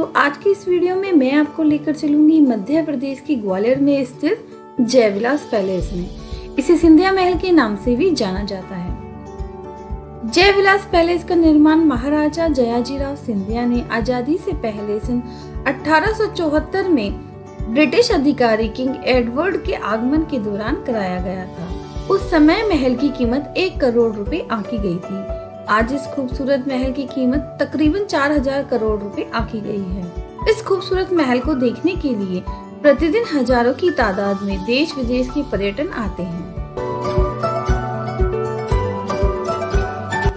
दोस्तों, आज की इस वीडियो में मैं आपको लेकर चलूंगी मध्य प्रदेश की ग्वालियर में स्थित जयविलास पैलेस में। इसे सिंधिया महल के नाम से भी जाना जाता है। जयविलास पैलेस का निर्माण महाराजा जयाजीराव सिंधिया ने आजादी से पहले सन 1874 में ब्रिटिश अधिकारी किंग एडवर्ड के आगमन के दौरान कराया गया था। उस समय महल की कीमत 1 करोड़ रुपए आंकी गई थी। आज इस खूबसूरत महल की कीमत तकरीबन 4000 करोड़ रुपए आंकी गई है। इस खूबसूरत महल को देखने के लिए प्रतिदिन हजारों की तादाद में देश विदेश के पर्यटन आते हैं।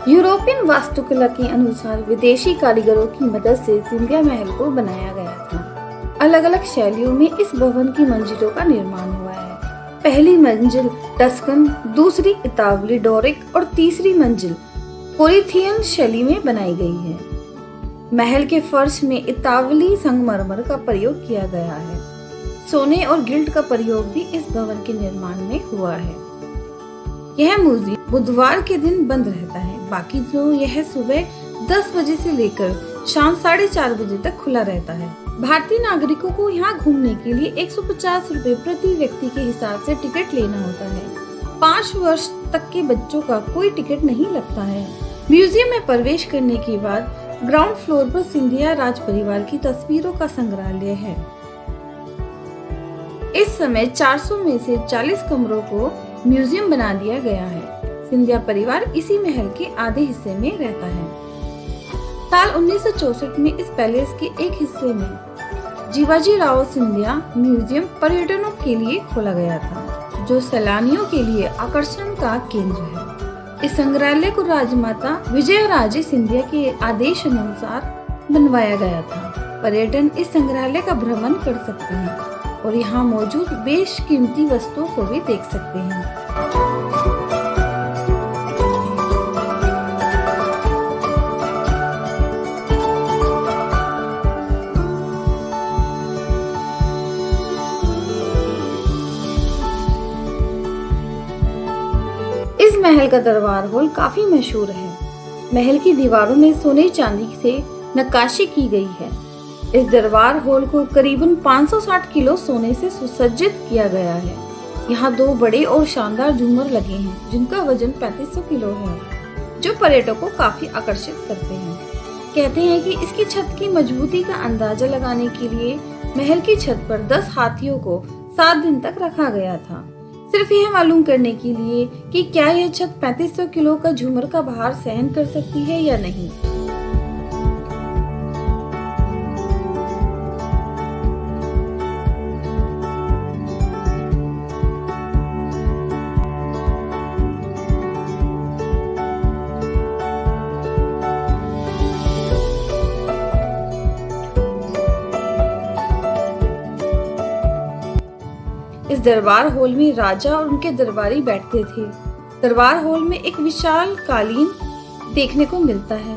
यूरोपियन वास्तुकला के अनुसार विदेशी कारीगरों की मदद से सिंधिया महल को बनाया गया था। अलग अलग शैलियों में इस भवन की मंजिलों का निर्माण हुआ है। पहली मंजिल टस्कन, दूसरी इतावली डोरिक और तीसरी मंजिल कोरिंथियन शैली में बनाई गई है। महल के फर्श में इतावली संगमरमर का प्रयोग किया गया है। सोने और गिल्ड का प्रयोग भी इस भवन के निर्माण में हुआ है। यह म्यूजियम बुधवार के दिन बंद रहता है, बाकी जो यह सुबह 10 बजे से लेकर शाम 4:30 बजे तक खुला रहता है। भारतीय नागरिकों को यहाँ घूमने के लिए 150 रुपए प्रति व्यक्ति के हिसाब से टिकट लेना होता है। 5 वर्ष तक के बच्चों का कोई टिकट नहीं लगता है। म्यूजियम में प्रवेश करने के बाद ग्राउंड फ्लोर पर सिंधिया राज परिवार की तस्वीरों का संग्रहालय है। इस समय 400 में से 40 कमरों को म्यूजियम बना दिया गया है। सिंधिया परिवार इसी महल के आधे हिस्से में रहता है। साल 1964 में इस पैलेस के एक हिस्से में जीवाजी राव सिंधिया म्यूजियम पर्यटकों के लिए खोला गया था, जो सैलानियों के लिए आकर्षण का केंद्र है। इस संग्रहालय को राजमाता विजयाराजे सिंधिया के आदेश अनुसार बनवाया गया था। पर्यटन इस संग्रहालय का भ्रमण कर सकते हैं और यहाँ मौजूद बेशकीमती वस्तुओं को भी देख सकते हैं। इस महल का दरबार हॉल काफी मशहूर है। महल की दीवारों में सोने चांदी से नक्काशी की गई है। इस दरबार हॉल को करीबन 560 किलो सोने से सुसज्जित किया गया है। यहाँ 2 बड़े और शानदार झूमर लगे हैं, जिनका वजन 3500 किलो है, जो पर्यटकों को काफी आकर्षित करते हैं। कहते हैं कि इसकी छत की मजबूती का अंदाजा लगाने के लिए महल की छत पर 10 हाथियों को 7 दिन तक रखा गया था, सिर्फ यह मालूम करने के लिए कि क्या यह छत 3500 किलो का झूमर का भार सहन कर सकती है या नहीं। इस दरबार हॉल में राजा और उनके दरबारी बैठते थे। दरबार हॉल में एक विशाल कालीन देखने को मिलता है।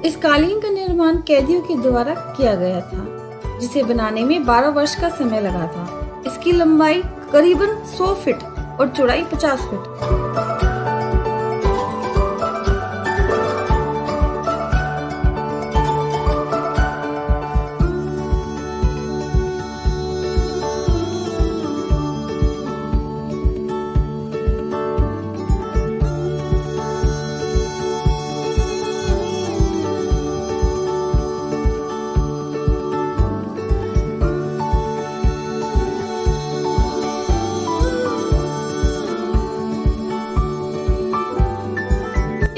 इस कालीन का निर्माण कैदियों के द्वारा किया गया था, जिसे बनाने में 12 वर्ष का समय लगा था। इसकी लंबाई करीबन 100 फीट और चौड़ाई 50 फीट।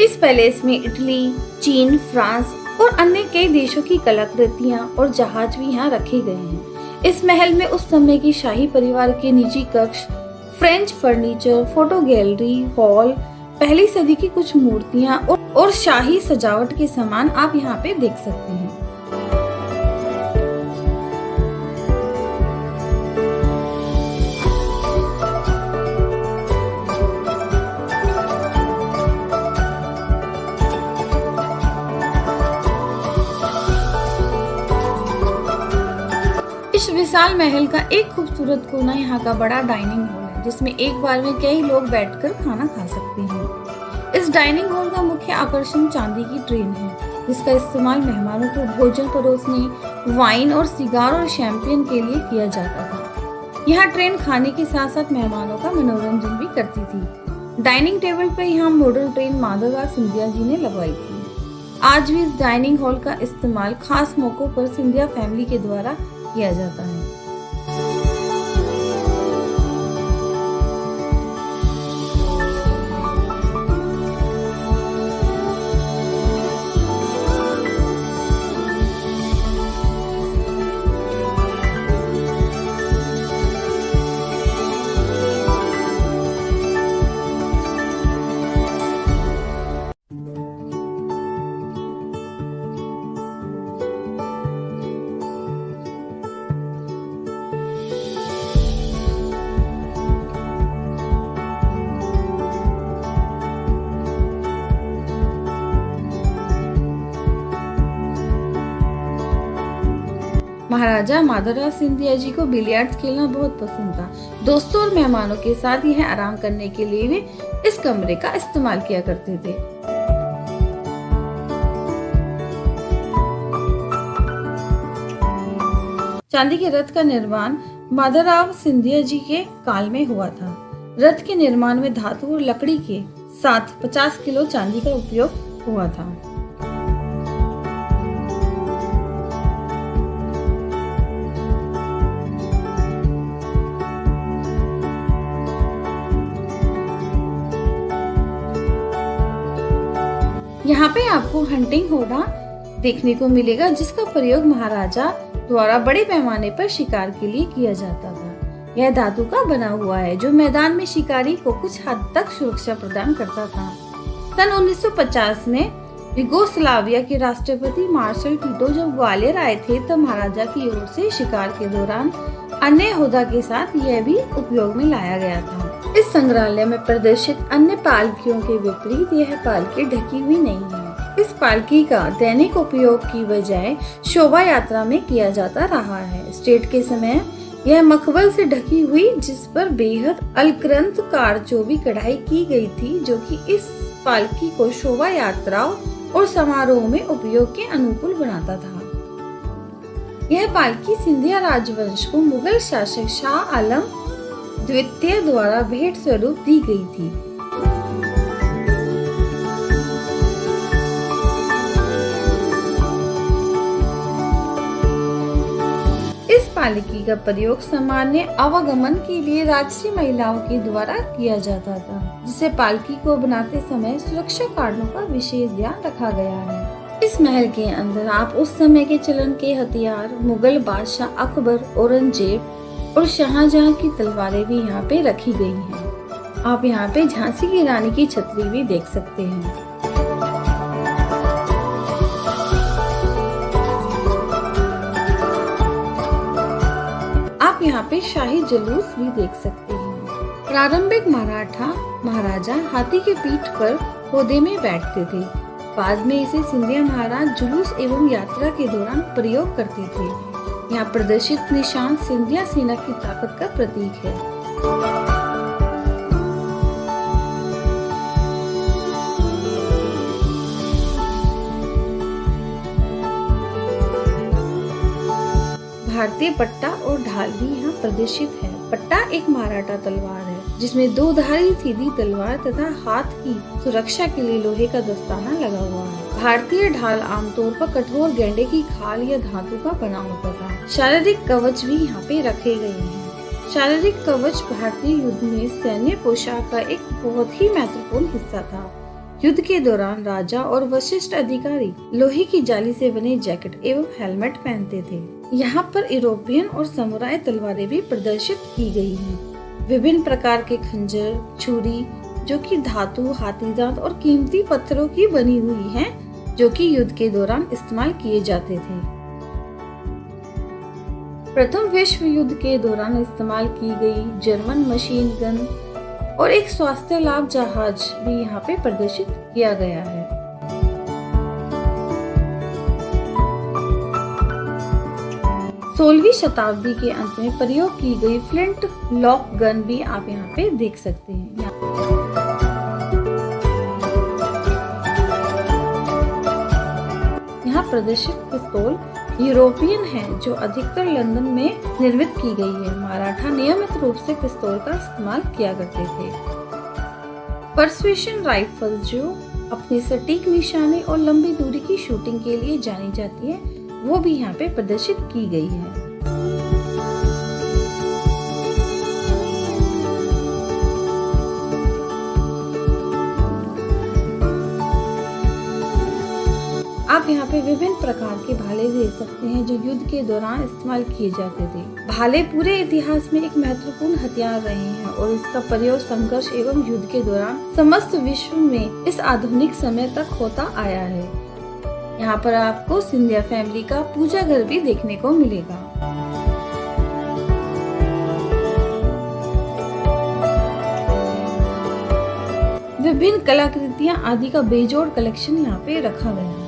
इस पैलेस में इटली, चीन, फ्रांस और अन्य कई देशों की कलाकृतियां और जहाज भी यहाँ रखे गए हैं। इस महल में उस समय की शाही परिवार के निजी कक्ष, French furniture, photo gallery, hall, पहली सदी की कुछ मूर्तियां और शाही सजावट के सामान आप यहाँ पे देख सकते हैं। इस विशाल महल का एक खूबसूरत कोना यहाँ का बड़ा डाइनिंग हॉल है, जिसमें एक बार में कई लोग बैठकर खाना खा सकते हैं। इस डाइनिंग हॉल का मुख्य आकर्षण चांदी की ट्रेन है, जिसका इस्तेमाल मेहमानों को भोजन परोसने, वाइन और सिगार और शैंपेन के लिए किया जाता था। यहाँ ट्रेन खाने के साथ साथ मेहमानों का मनोरंजन भी करती थी। डाइनिंग टेबल पर यहाँ मॉडल ट्रेन माधवराव सिंधिया जी ने लगवाई थी। आज भी इस डाइनिंग हॉल का इस्तेमाल खास मौकों पर सिंधिया फैमिली के द्वारा किया जाता है। महाराजा माधवराव सिंधिया जी को बिलियर्ड्स खेलना बहुत पसंद था। दोस्तों और मेहमानों के साथ यह आराम करने के लिए भी इस कमरे का इस्तेमाल किया करते थे। चांदी के रथ का निर्माण माधवराव सिंधिया जी के काल में हुआ था। रथ के निर्माण में धातु और लकड़ी के साथ 50 किलो चांदी का उपयोग हुआ था। यहाँ पे आपको हंटिंग घोड़ा देखने को मिलेगा, जिसका प्रयोग महाराजा द्वारा बड़े पैमाने पर शिकार के लिए किया जाता था। यह धातु का बना हुआ है जो मैदान में शिकारी को कुछ हद तक सुरक्षा प्रदान करता था। सन 1950 में युगोस्लाविया के राष्ट्रपति मार्शल टिटो जब ग्वालियर आए थे, तब महाराजा की ओर से शिकार के दौरान अन्य होदा के साथ यह भी उपयोग में लाया गया था। इस संग्रहालय में प्रदर्शित अन्य पालकियों के विपरीत यह पालकी ढकी हुई नहीं है। इस पालकी का दैनिक उपयोग की बजाय शोभा यात्रा में किया जाता रहा है। स्टेट के समय यह मखमल से ढकी हुई, जिस पर बेहद अलक्रंत कारचौबी कढ़ाई की गई थी, जो कि इस पालकी को शोभा यात्राओं और समारोह में उपयोग के अनुकूल बनाता था। यह पालकी सिंधिया राजवंश को मुगल शासक शाह आलम द्वितीय द्वारा भेंट स्वरूप दी गई थी। इस पालकी का प्रयोग सामान्य आवागमन के लिए राजसी महिलाओं के द्वारा किया जाता था, जिसे पालकी को बनाते समय सुरक्षा कारणों का विशेष ध्यान रखा गया है। इस महल के अंदर आप उस समय के चलन के हथियार, मुगल बादशाह अकबर, औरंगजेब और शाहजहां की तलवारें भी यहाँ पे रखी गई हैं। आप यहाँ पे झांसी की रानी की छतरी भी देख सकते हैं। आप यहाँ पे शाही जुलूस भी देख सकते हैं। प्रारंभिक मराठा महाराजा हाथी के पीठ पर होदे में बैठते थे। बाद में इसे सिंधिया महाराज जुलूस एवं यात्रा के दौरान प्रयोग करते थे। यहाँ प्रदर्शित निशान सिंधिया सेना की ताकत का प्रतीक है। भारतीय पट्टा और ढाल भी यहाँ प्रदर्शित है। पट्टा एक मराठा तलवार है, जिसमें दो धारी सीधी तलवार तथा हाथ की सुरक्षा के लिए लोहे का दस्ताना लगा हुआ है। भारतीय ढाल आमतौर पर कठोर गेंडे की खाल या धातु का बना होता था। शारीरिक कवच भी यहाँ पे रखे गए हैं। शारीरिक कवच भारतीय युद्ध में सैन्य पोशाक का एक बहुत ही महत्वपूर्ण हिस्सा था। युद्ध के दौरान राजा और वरिष्ठ अधिकारी लोहे की जाली से बने जैकेट एवं हेलमेट पहनते थे। यहाँ पर यूरोपियन और समुराई तलवारें भी प्रदर्शित की गई हैं। विभिन्न प्रकार के खंजर, छुरी, जो कि धातु, हाथीदांत और कीमती पत्थरों की बनी हुई हैं, जो कि युद्ध के दौरान इस्तेमाल किए जाते थे। प्रथम विश्व युद्ध के दौरान इस्तेमाल की गई जर्मन मशीन गन और एक स्वास्थ्य लाभ जहाज भी यहाँ पे प्रदर्शित किया गया है। 16वीं शताब्दी के अंत में प्रयोग की गई फ्लिंट लॉक गन भी आप यहाँ पे देख सकते हैं। प्रदर्शित पिस्तौल यूरोपियन है, जो अधिकतर लंदन में निर्मित की गई है। मराठा नियमित रूप से पिस्तौल का इस्तेमाल किया करते थे। परसुएशन राइफल, जो अपने सटीक निशाने और लंबी दूरी की शूटिंग के लिए जानी जाती है, वो भी यहाँ पे प्रदर्शित की गई है। आप यहाँ पे विभिन्न प्रकार के भाले देख सकते हैं, जो युद्ध के दौरान इस्तेमाल किए जाते थे। भाले पूरे इतिहास में एक महत्वपूर्ण हथियार रहे हैं और इसका प्रयोग संघर्ष एवं युद्ध के दौरान समस्त विश्व में इस आधुनिक समय तक होता आया है। यहाँ पर आपको सिंधिया फैमिली का पूजा घर भी देखने को मिलेगा। विभिन्न कलाकृतियाँ आदि का बेजोड़ कलेक्शन यहाँ पे रखा गया है।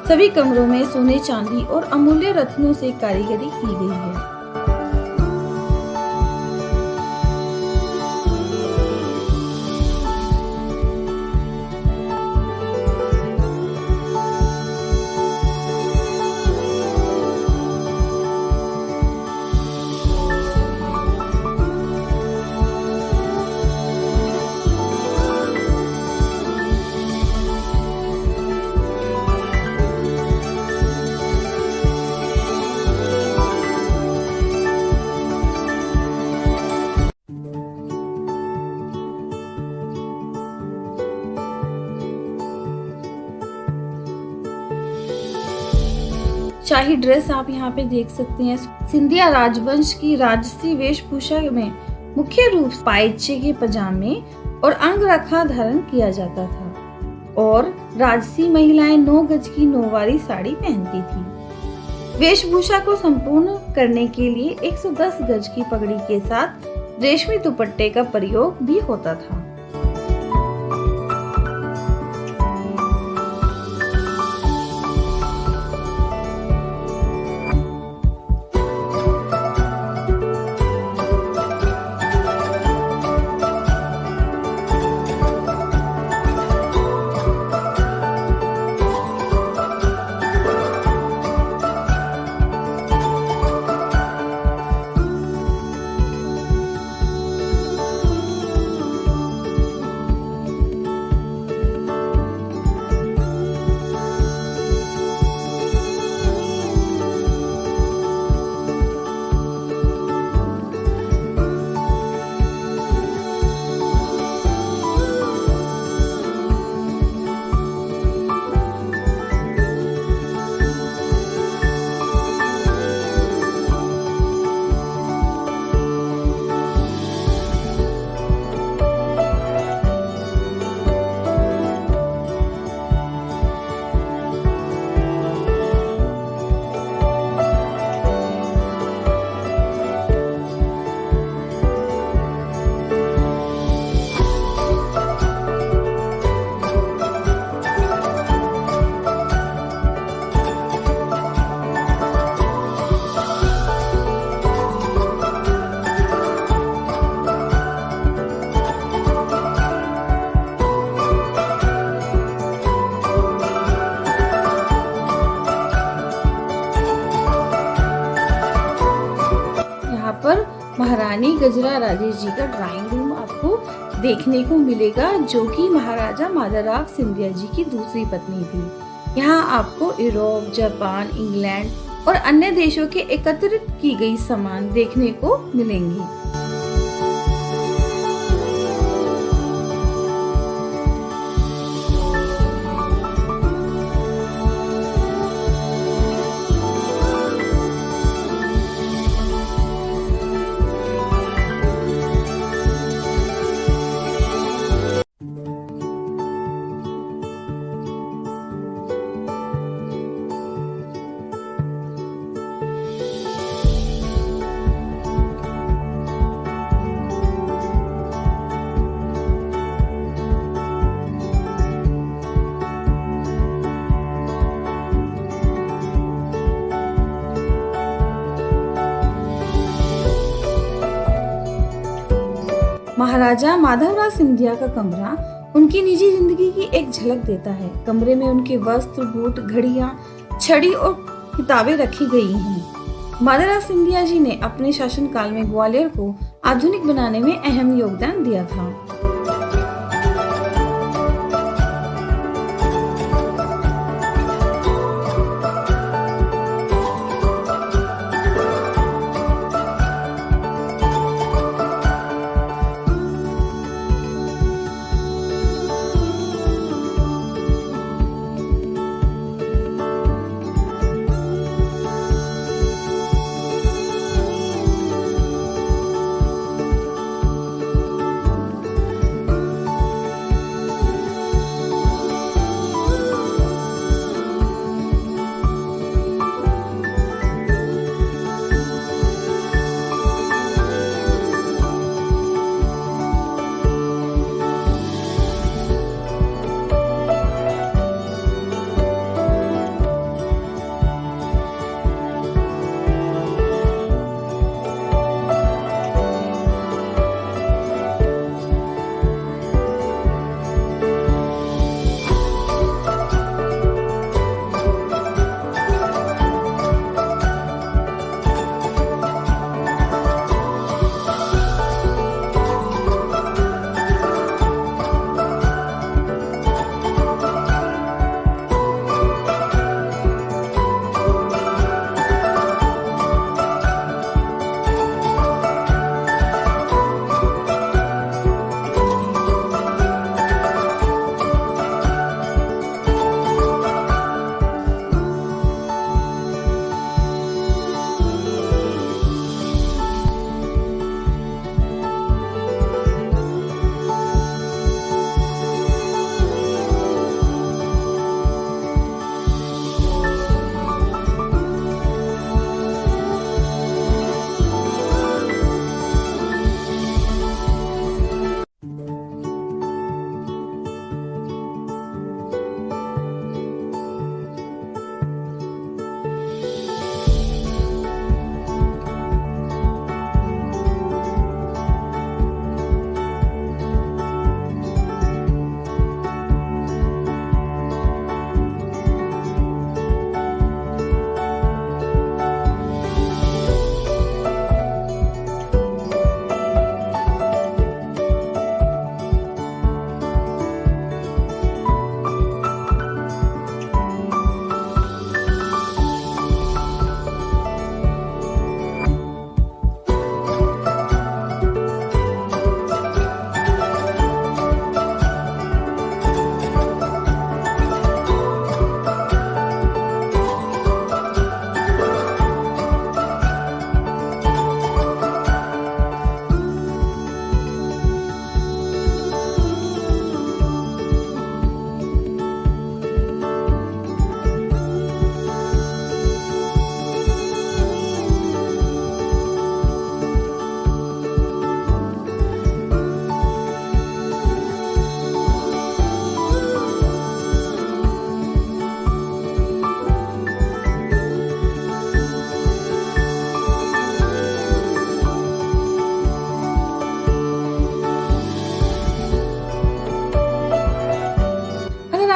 सभी कमरों में सोने, चांदी और अमूल्य रत्नों से कारीगरी की गई है। शाही ड्रेस आप यहाँ पे देख सकते हैं। सिंधिया राजवंश की राजसी वेशभूषा में मुख्य रूप से पायचे के पजामे और अंगरखा धारण किया जाता था और राजसी महिलाएं 9 गज की नौवारी साड़ी पहनती थी। वेशभूषा को संपूर्ण करने के लिए 110 गज की पगड़ी के साथ रेशमी दुपट्टे का प्रयोग भी होता था। महारानी गजरा राजेश जी का ड्राइंग रूम आपको देखने को मिलेगा, जो कि महाराजा माधवराव सिंधिया जी की दूसरी पत्नी थी। यहाँ आपको यूरोप, जापान, इंग्लैंड और अन्य देशों के एकत्रित की गई सामान देखने को मिलेंगी। महाराजा माधवराव सिंधिया का कमरा उनकी निजी जिंदगी की एक झलक देता है। कमरे में उनके वस्त्र, बूट, घड़ियां, छड़ी और किताबें रखी गई हैं। माधवराव सिंधिया जी ने अपने शासनकाल में ग्वालियर को आधुनिक बनाने में अहम योगदान दिया था।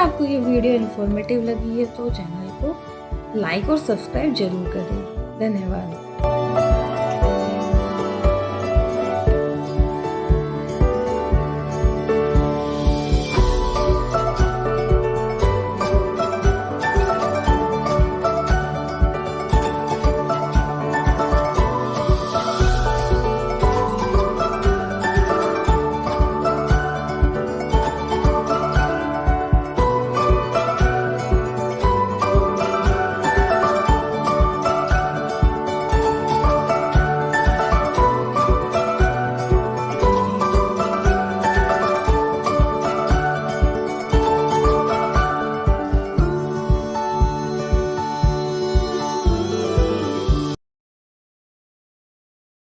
आपको ये वीडियो इन्फॉर्मेटिव लगी है तो चैनल को लाइक और सब्सक्राइब जरूर करें। धन्यवाद।